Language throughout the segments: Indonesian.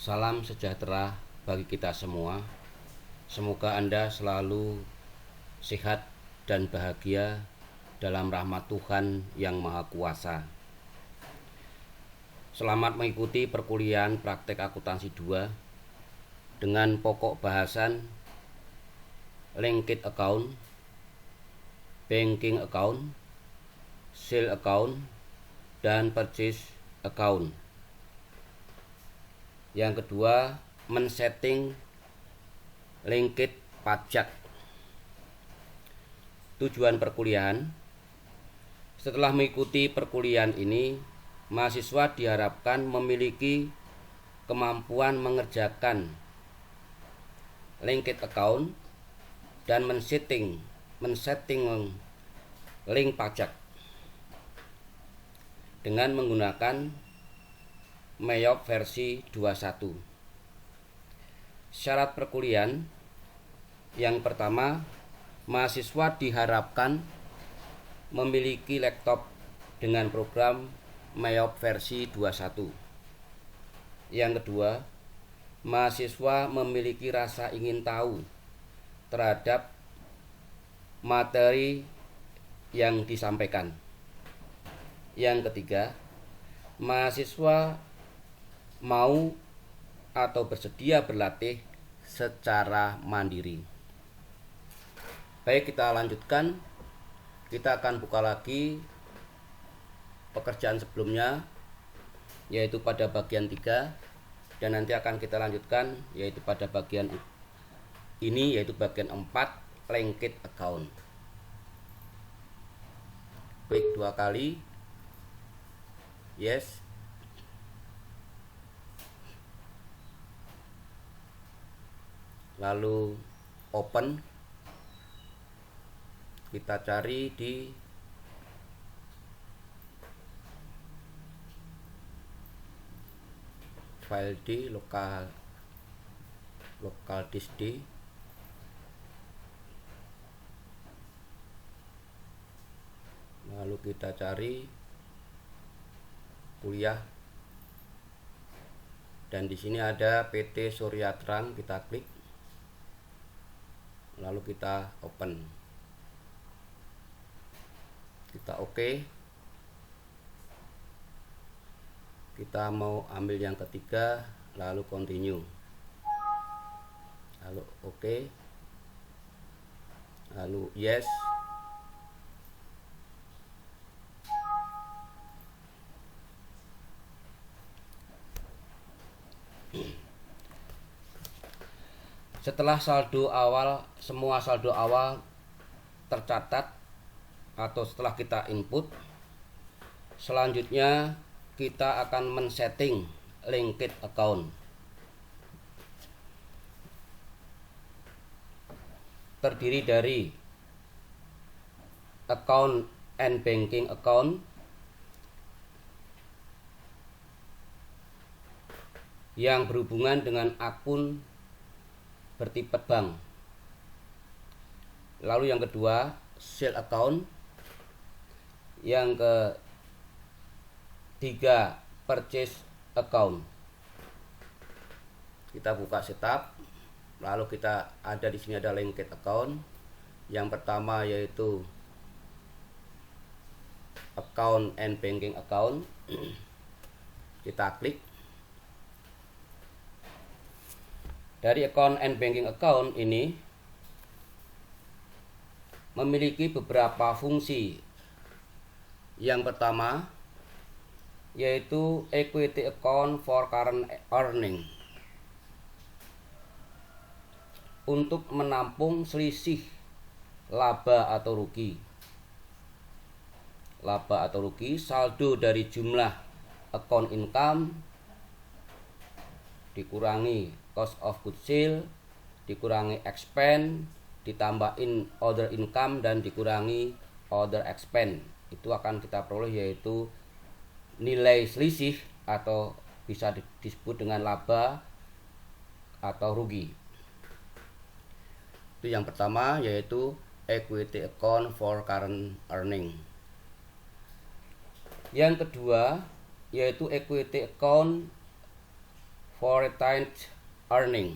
Salam sejahtera bagi kita semua. Semoga Anda selalu sehat dan bahagia dalam rahmat Tuhan yang Maha Kuasa. Selamat mengikuti perkuliahan praktek akuntansi 2 dengan pokok bahasan linked account, banking account, sale account, dan purchase account. Yang kedua, men-setting linked pajak. Tujuan perkuliahan: setelah mengikuti perkuliahan ini, mahasiswa diharapkan memiliki kemampuan mengerjakan linked account dan men-setting link pajak dengan menggunakan MEOP versi 21. Syarat perkuliahan: yang pertama, mahasiswa diharapkan memiliki laptop dengan program MEOP versi 21. Yang kedua, mahasiswa memiliki rasa ingin tahu terhadap materi yang disampaikan. Yang ketiga, mahasiswa mau atau bersedia berlatih secara mandiri. Baik, kita lanjutkan. Kita akan buka lagi pekerjaan sebelumnya, yaitu pada bagian 3, dan nanti akan kita lanjutkan yaitu pada bagian ini, yaitu bagian 4, linked account. Klik 2 kali. Yes. Lalu open. Kita cari di file D, local disk D. Lalu kita cari kuliah, dan di sini ada PT Surya Terang. Kita klik, lalu kita open, kita oke. Kita mau ambil yang ketiga, lalu continue, lalu oke, lalu yes. Setelah semua saldo awal tercatat atau setelah kita input, selanjutnya kita akan men-setting linked account. Terdiri dari account and banking account yang berhubungan dengan akun bertipe bank. Lalu yang kedua, sale account. Yang ketiga, purchase account. Kita buka setup, lalu kita ada di sini ada linked account. Yang pertama yaitu account and banking account. Kita klik. Dari account and banking account ini memiliki beberapa fungsi. Yang pertama yaitu equity account for current earning, untuk menampung selisih laba atau rugi. Laba atau rugi, saldo dari jumlah account income dikurangi cost of goods sold, dikurangi expense, ditambahin other income, dan dikurangi other expense. Itu akan kita peroleh yaitu nilai selisih atau bisa disebut dengan laba atau rugi. Itu yang pertama, yaitu equity account for current earning. Yang kedua yaitu equity account for retained earning,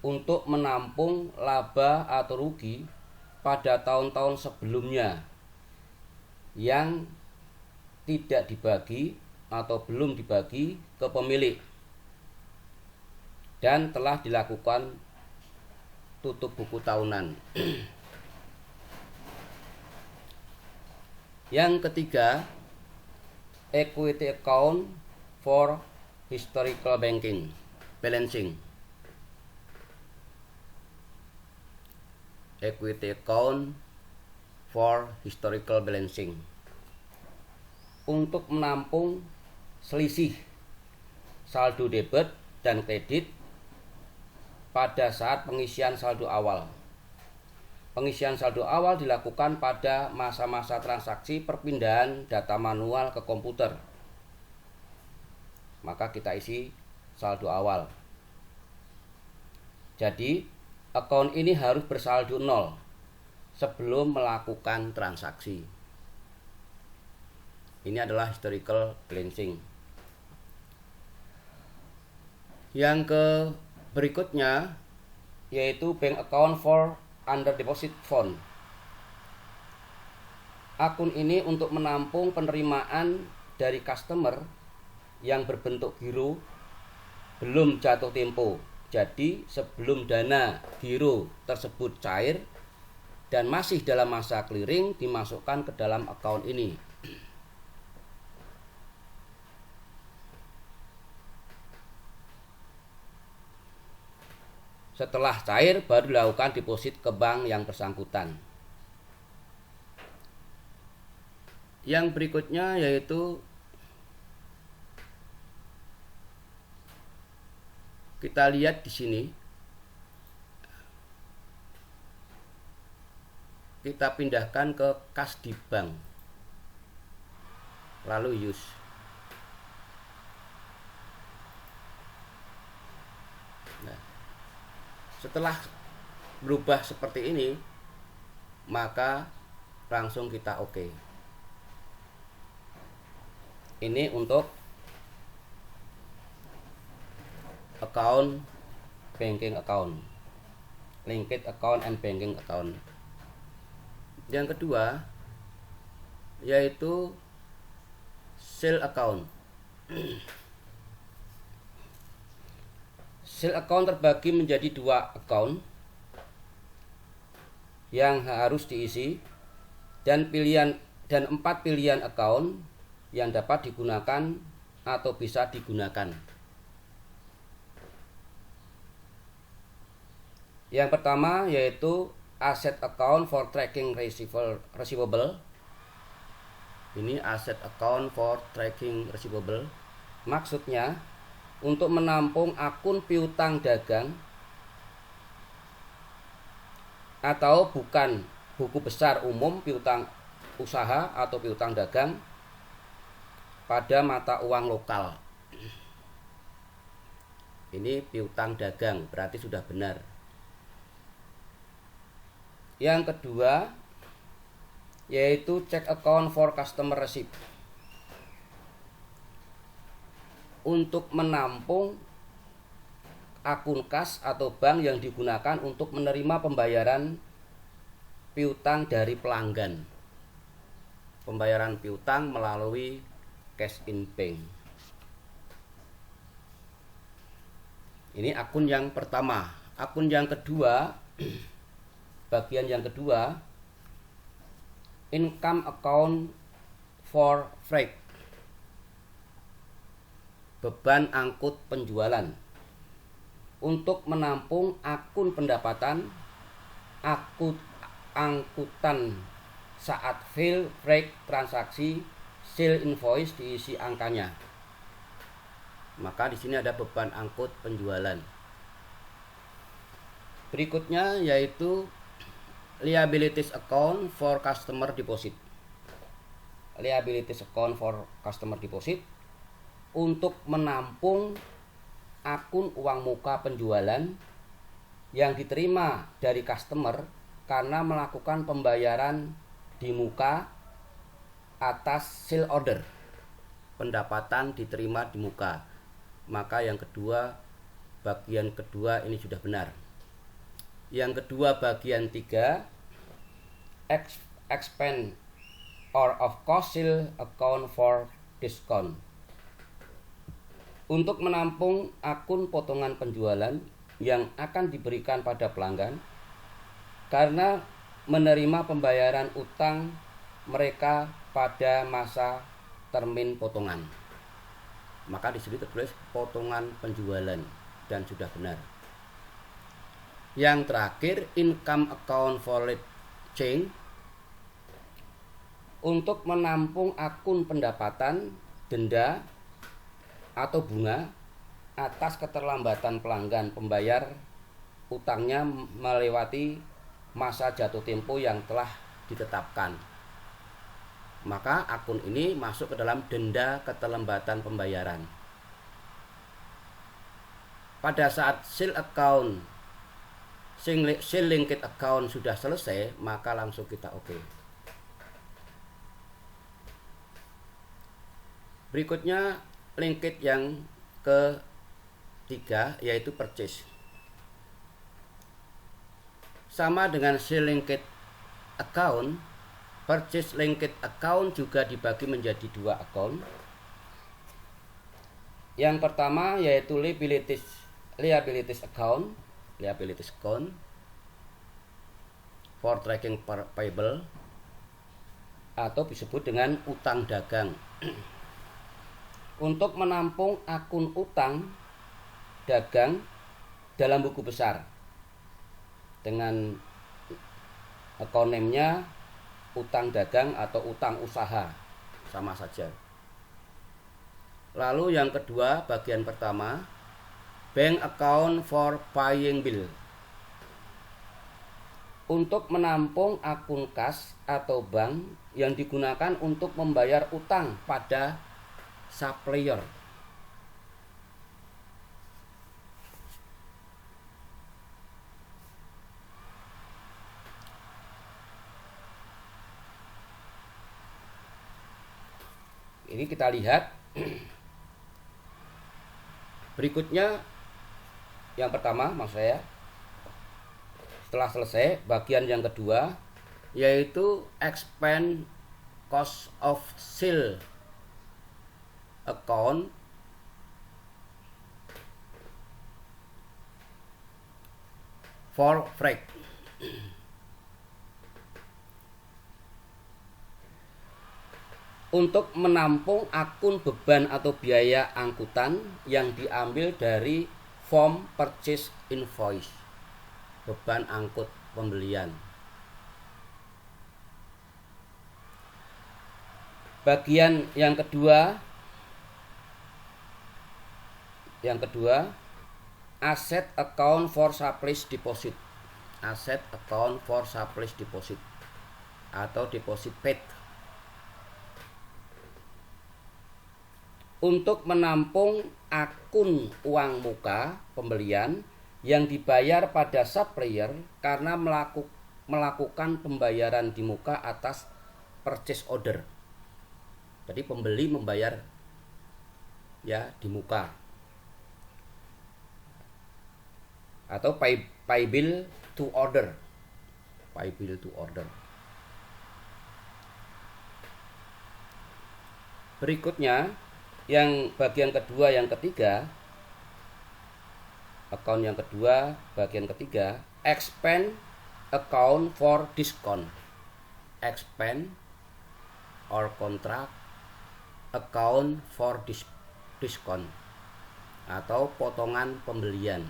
untuk menampung laba atau rugi pada tahun-tahun sebelumnya yang tidak dibagi atau belum dibagi ke pemilik dan telah dilakukan tutup buku tahunan. Yang ketiga, equity account for historical balancing. Equity account for historical balancing, untuk menampung selisih saldo debit dan kredit pada saat pengisian saldo awal. Pengisian saldo awal dilakukan pada masa-masa transaksi perpindahan data manual ke komputer. Maka kita isi saldo awal. Jadi, akun ini harus bersaldo 0 sebelum melakukan transaksi. Ini adalah historical balancing. Yang ke berikutnya yaitu bank account for under deposit fund. Akun ini untuk menampung penerimaan dari customer yang berbentuk giro belum jatuh tempo. Jadi sebelum dana giro tersebut cair dan masih dalam masa clearing, dimasukkan ke dalam akun ini. Setelah cair baru dilakukan deposit ke bank yang bersangkutan. Yang berikutnya yaitu kita lihat di sini. Kita pindahkan ke kas di bank. Lalu use. Nah, setelah berubah seperti ini, maka langsung kita oke. Ini untuk account, banking account, linked account and banking account. Yang kedua yaitu sale account. Sale account terbagi menjadi 2 account yang harus diisi dan 4 pilihan account yang dapat digunakan atau bisa digunakan. Yang pertama yaitu asset account for tracking receivable. Ini asset account for tracking receivable. Maksudnya untuk menampung akun piutang dagang atau bukan buku besar umum piutang usaha atau piutang dagang pada mata uang lokal. Ini piutang dagang, berarti sudah benar. Yang kedua yaitu check account for customer receipt, untuk menampung akun kas atau bank yang digunakan untuk menerima pembayaran piutang dari pelanggan. Pembayaran piutang melalui cash in bank. Ini akun yang pertama. Akun yang kedua, bagian yang kedua, income account for freight, beban angkut penjualan, untuk menampung akun pendapatan angkutan saat fill freight transaksi sale invoice diisi angkanya. Maka di sini ada beban angkut penjualan. Berikutnya yaitu liabilities account for customer deposit. Liabilities account for customer deposit untuk menampung akun uang muka penjualan yang diterima dari customer karena melakukan pembayaran di muka atas sale order. pendapatan diterima di muka. Maka yang kedua, bagian kedua ini sudah benar. Yang kedua, bagian 3, expense or of cost sale account for discount. Untuk menampung akun potongan penjualan yang akan diberikan pada pelanggan karena menerima pembayaran utang mereka pada masa termin potongan. Maka di sini tertulis potongan penjualan dan sudah benar. Yang terakhir, income account for late change, untuk menampung akun pendapatan, denda atau bunga atas keterlambatan pelanggan pembayar utangnya melewati masa jatuh tempo yang telah ditetapkan. Maka akun ini masuk ke dalam denda keterlambatan pembayaran. Pada saat sale linked account sudah selesai, maka langsung kita oke. Berikutnya linked yang ketiga, yaitu purchase. Sama dengan sale linked account, purchase linked account juga dibagi menjadi 2 account. Yang pertama yaitu liabilities account for tracking payable, atau disebut dengan utang dagang. Untuk menampung akun utang dagang dalam buku besar dengan account name-nya utang dagang atau utang usaha, sama saja. Lalu yang kedua, bagian pertama, bank account for paying bill, untuk menampung akun kas atau bank yang digunakan untuk membayar utang pada supplier. Ini kita lihat. Berikutnya, yang pertama maksud saya, setelah selesai bagian yang kedua, yaitu expense cost of sale account for freight. Untuk menampung akun beban atau biaya angkutan yang diambil dari form purchase invoice, beban angkut pembelian. Bagian yang kedua, asset account for surplus deposit, atau deposit paid, untuk menampung akun uang muka pembelian yang dibayar pada supplier karena melakukan pembayaran di muka atas purchase order. Jadi pembeli membayar ya di muka, atau pay bill to order. Berikutnya, yang bagian kedua yang ketiga, account yang kedua bagian ketiga, expense account for discount, expense or contract account for discount, atau potongan pembelian,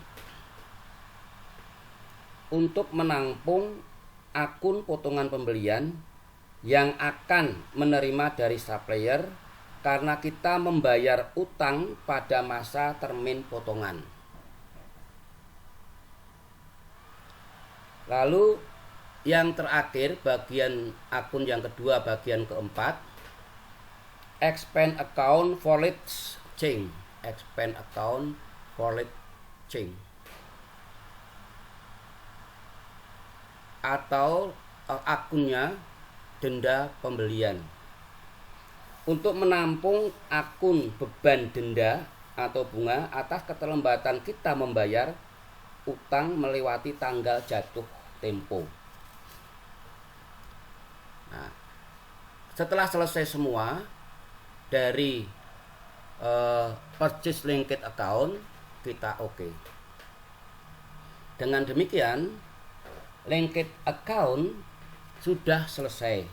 untuk menampung akun potongan pembelian yang akan menerima dari supplier karena kita membayar utang pada masa termin potongan. Lalu yang terakhir, bagian akun yang kedua bagian keempat, expense account for late change, atau akunnya denda pembelian. untuk menampung akun beban denda atau bunga atas keterlambatan kita membayar utang melewati tanggal jatuh tempo. Nah, setelah selesai semua dari purchase linked account, kita oke. Dengan demikian, linked account sudah selesai.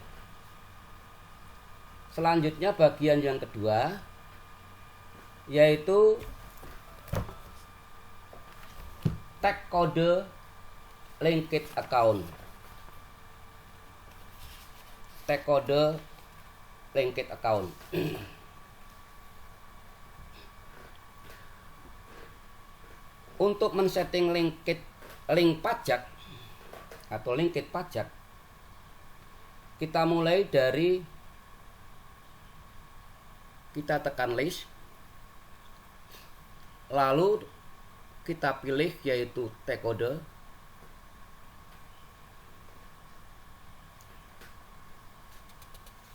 Selanjutnya bagian yang kedua, yaitu tag kode linked account. Tag kode linked account. Untuk men-setting link pajak atau linked pajak, kita mulai dari kita tekan list, lalu kita pilih yaitu tag kode.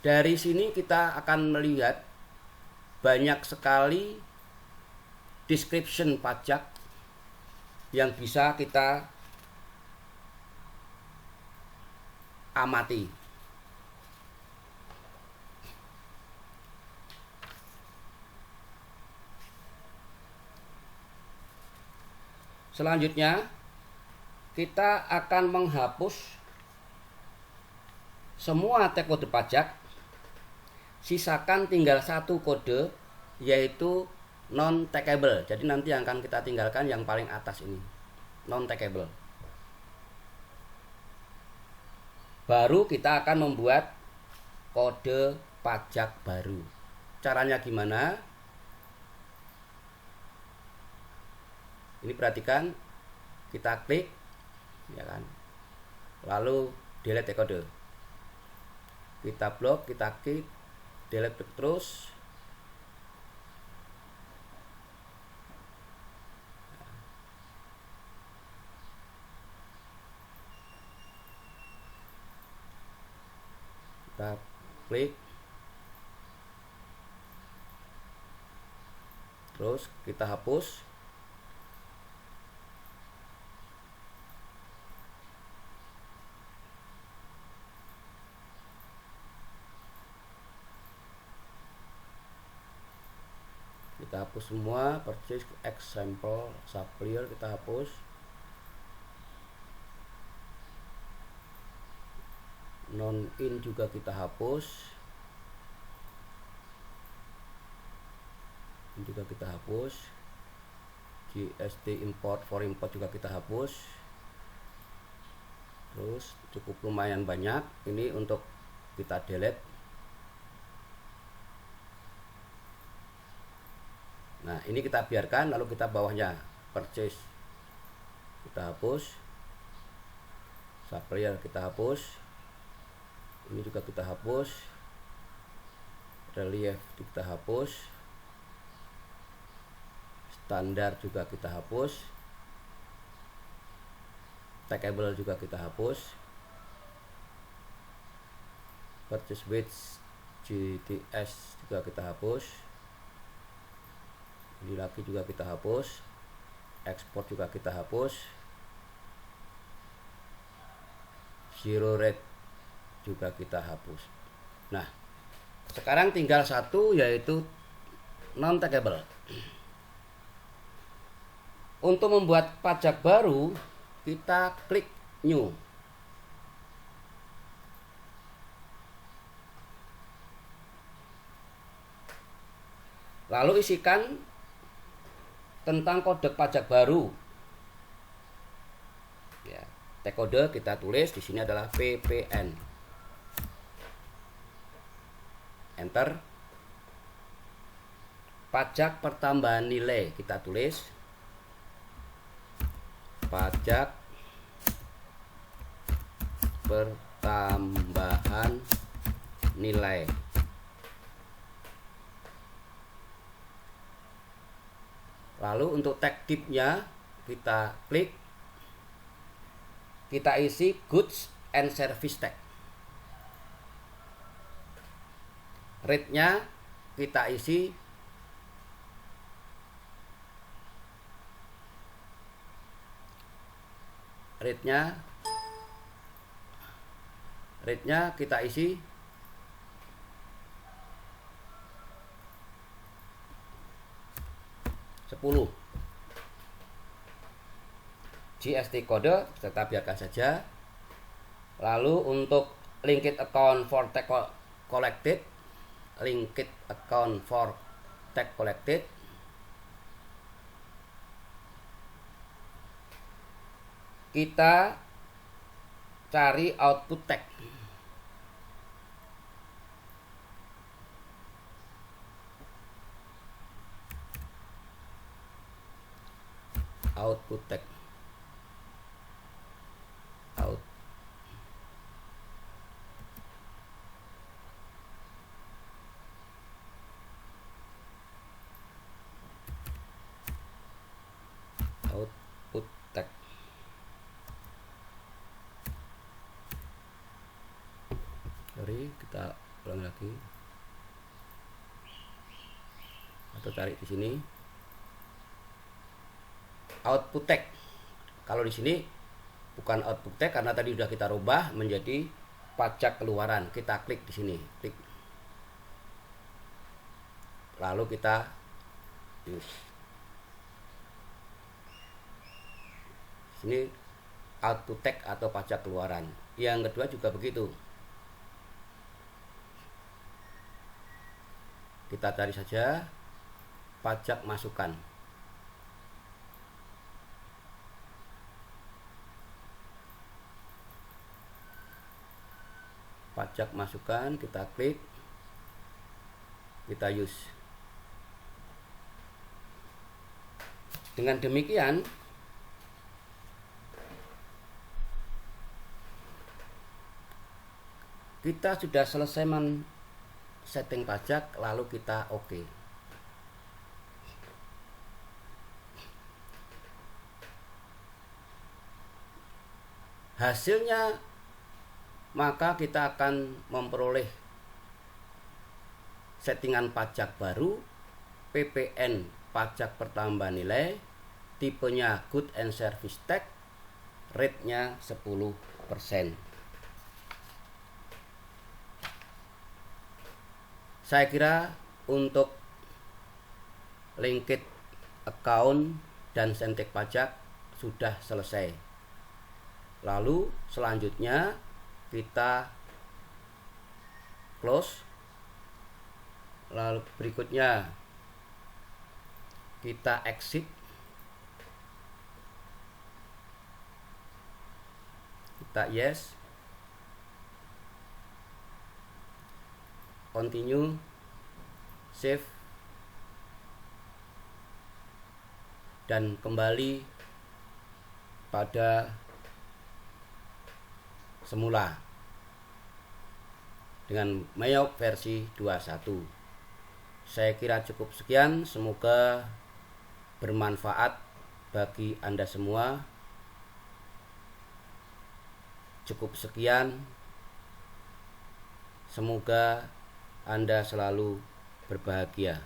Dari sini kita akan melihat banyak sekali description pajak yang bisa kita amati. Selanjutnya, kita akan menghapus semua tag kode pajak. Sisakan tinggal satu kode, yaitu non-taggable. Jadi nanti yang akan kita tinggalkan yang paling atas ini, non-taggable. Baru kita akan membuat kode pajak baru. Caranya gimana? Ini perhatikan, kita klik, ya kan? Lalu delete kode. Kita blok, kita klik, delete terus. Kita klik, terus kita hapus. Kita hapus semua, purchase example supplier kita hapus. Non in juga kita hapus. Ini juga kita hapus. GST import for import juga kita hapus. Terus cukup lumayan banyak. Ini untuk kita delete. Nah, ini kita biarkan, lalu kita bawahnya purchase kita hapus. Supplier kita hapus. Ini juga kita hapus. Relief kita hapus. Standar juga kita hapus. Taggable juga kita hapus. Purchase width GTS juga kita hapus. Ini lagi juga kita hapus. Export juga kita hapus. Zero rate juga kita hapus. Nah, sekarang tinggal satu, yaitu non-taggable. Untuk membuat pajak baru, kita klik new. Lalu isikan tentang kode pajak baru. Ya, tag kode kita tulis di sini adalah PPN. Enter. Pajak pertambahan nilai kita tulis. Pajak pertambahan nilai. Lalu untuk tag tipnya kita klik, kita isi goods and service tag. Rate-nya kita isi rate-nya kita isi 10. GST kode kita biarkan saja. Lalu untuk linked account for tag collected, kita cari output tag. Output tag sorry, kita ulang lagi atau cari di sini output tag. Kalau di sini bukan output tag karena tadi sudah kita rubah menjadi pajak keluaran. Kita klik di sini, klik. Lalu kita use. Sini output tag atau pajak keluaran. Yang kedua juga begitu. Kita cari saja pajak masukan. Pajak masukan, kita klik, kita use. Dengan demikian kita sudah selesai setting pajak, lalu kita oke. Hasilnya maka kita akan memperoleh settingan pajak baru, PPN pajak pertambahan nilai, tipenya Good and Service Tax, rate-nya 10%. Saya kira untuk linked account dan sentek pajak sudah selesai. Lalu selanjutnya kita close. Lalu berikutnya kita exit. Kita yes. Continue. Save. Dan kembali pada semula dengan Mayok versi 21. Saya kira cukup sekian, semoga bermanfaat bagi Anda semua. Cukup sekian, semoga Anda selalu berbahagia.